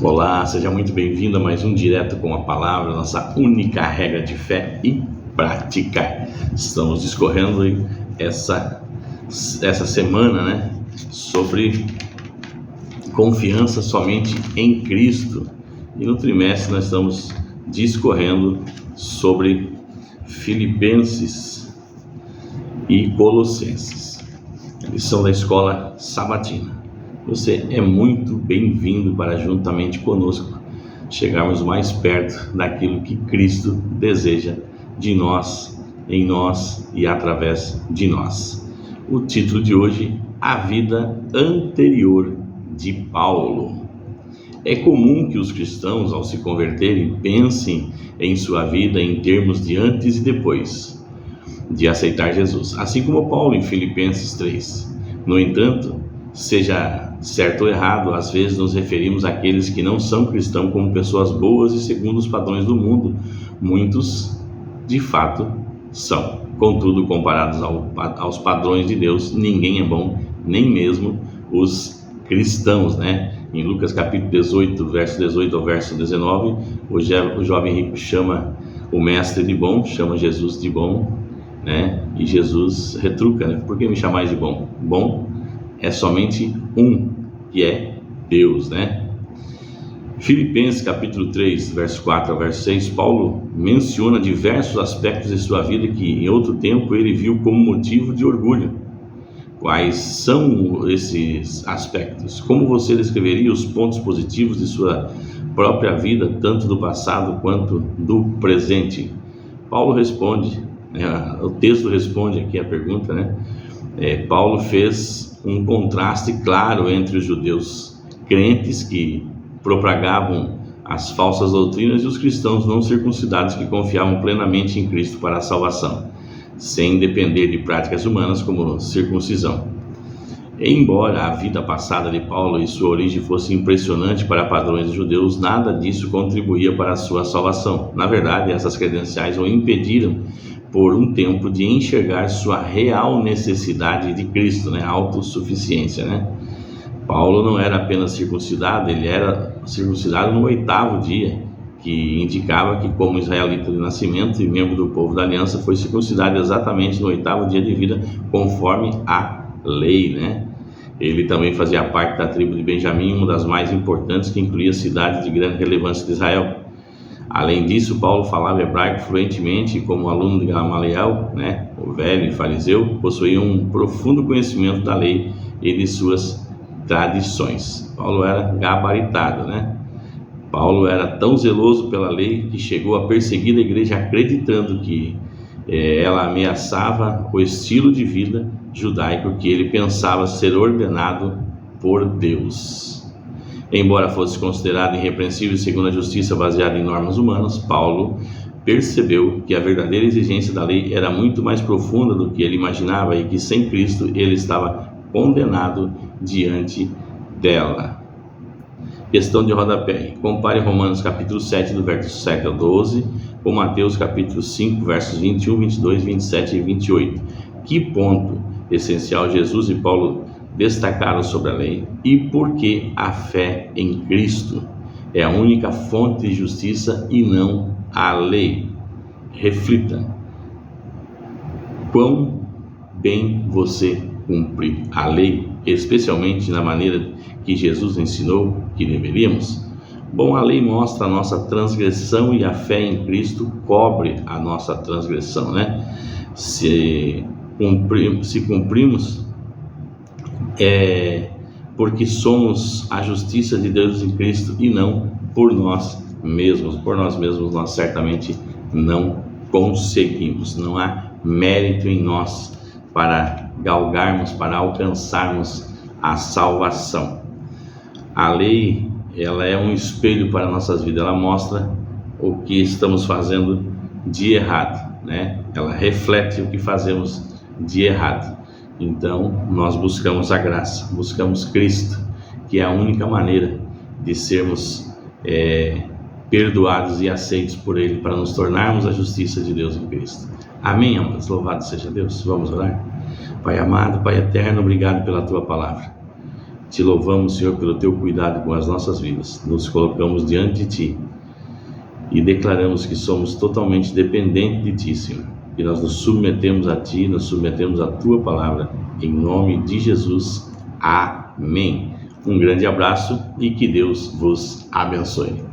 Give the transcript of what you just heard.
Olá, seja muito bem-vindo a mais um Direto com a Palavra, nossa única regra de fé e prática. Estamos discorrendo essa semana, sobre confiança somente em Cristo. E no trimestre nós estamos discorrendo sobre Filipenses e Colossenses, a lição da escola sabatina. Você é muito bem-vindo para, juntamente conosco, chegarmos mais perto daquilo que Cristo deseja de nós, em nós e através de nós. O título de hoje: A vida anterior de Paulo. É comum que os cristãos, ao se converterem, pensem em sua vida em termos de antes e depois de aceitar Jesus, assim como Paulo em Filipenses 3. No entanto, seja certo ou errado, às vezes nos referimos àqueles que não são cristãos como pessoas boas e segundo os padrões do mundo. Muitos, de fato, são. Contudo, comparados aos padrões de Deus, ninguém é bom, nem mesmo os cristãos, Em Lucas capítulo 18, verso 18 ao verso 19, o jovem rico chama o mestre de bom, chama Jesus de bom, E Jesus retruca, Por que me chamais de bom? Bom é somente um, que é Deus, Filipenses capítulo 3, verso 4 ao verso 6, Paulo menciona diversos aspectos de sua vida que em outro tempo ele viu como motivo de orgulho. Quais são esses aspectos? Como você descreveria os pontos positivos de sua própria vida, tanto do passado quanto do presente? Paulo responde, o texto responde aqui a pergunta, Paulo fez um contraste claro entre os judeus crentes que propagavam as falsas doutrinas e os cristãos não circuncidados que confiavam plenamente em Cristo para a salvação, sem depender de práticas humanas como circuncisão. Embora a vida passada de Paulo e sua origem fosse impressionante para padrões dos judeus, nada disso contribuía para a sua salvação. Na verdade, essas credenciais o impediram por um tempo de enxergar sua real necessidade de Cristo, a autossuficiência, Paulo não era apenas circuncidado, ele era circuncidado no 8º dia, que indicava que, como israelita de nascimento e membro do povo da aliança, foi circuncidado exatamente no 8º dia de vida, conforme a lei, Ele também fazia parte da tribo de Benjamim, uma das mais importantes, que incluía cidades de grande relevância de Israel. Além disso, Paulo falava hebraico fluentemente e, como aluno de Gamaliel, o velho fariseu, possuía um profundo conhecimento da lei e de suas tradições. Paulo era gabaritado, Paulo era tão zeloso pela lei que chegou a perseguir a igreja, acreditando que ela ameaçava o estilo de vida judaico que ele pensava ser ordenado por Deus. Embora fosse considerado irrepreensível segundo a justiça baseada em normas humanas, Paulo percebeu que a verdadeira exigência da lei era muito mais profunda do que ele imaginava e que sem Cristo ele estava condenado diante dela. Questão de rodapé: compare Romanos capítulo 7, do verso 7 ao 12, com Mateus capítulo 5, versos 21, 22, 27 e 28. Que ponto essencial Jesus e Paulo destacaram sobre a lei e por que a fé em Cristo é a única fonte de justiça e não a lei? Reflita: quão bem você cumpre a lei, especialmente na maneira que Jesus ensinou que deveríamos? Bom, a lei mostra a nossa transgressão e a fé em Cristo cobre a nossa transgressão, Se cumprimos, porque somos a justiça de Deus em Cristo e não por nós mesmos. Por nós mesmos nós certamente não conseguimos. Não há mérito em nós para galgarmos, para alcançarmos a salvação. A lei, ela é um espelho para nossas vidas. Ela mostra o que estamos fazendo de errado, Ela reflete o que fazemos de errado. Então, nós buscamos a graça, buscamos Cristo, que é a única maneira de sermos perdoados e aceitos por Ele, para nos tornarmos a justiça de Deus em Cristo. Amém, amados? Louvado seja Deus. Vamos orar? Pai amado, Pai eterno, obrigado pela Tua palavra. Te louvamos, Senhor, pelo Teu cuidado com as nossas vidas. Nos colocamos diante de Ti e declaramos que somos totalmente dependentes de Ti, Senhor. E nós nos submetemos a Ti, nos submetemos à Tua palavra. Em nome de Jesus. Amém. Um grande abraço e que Deus vos abençoe.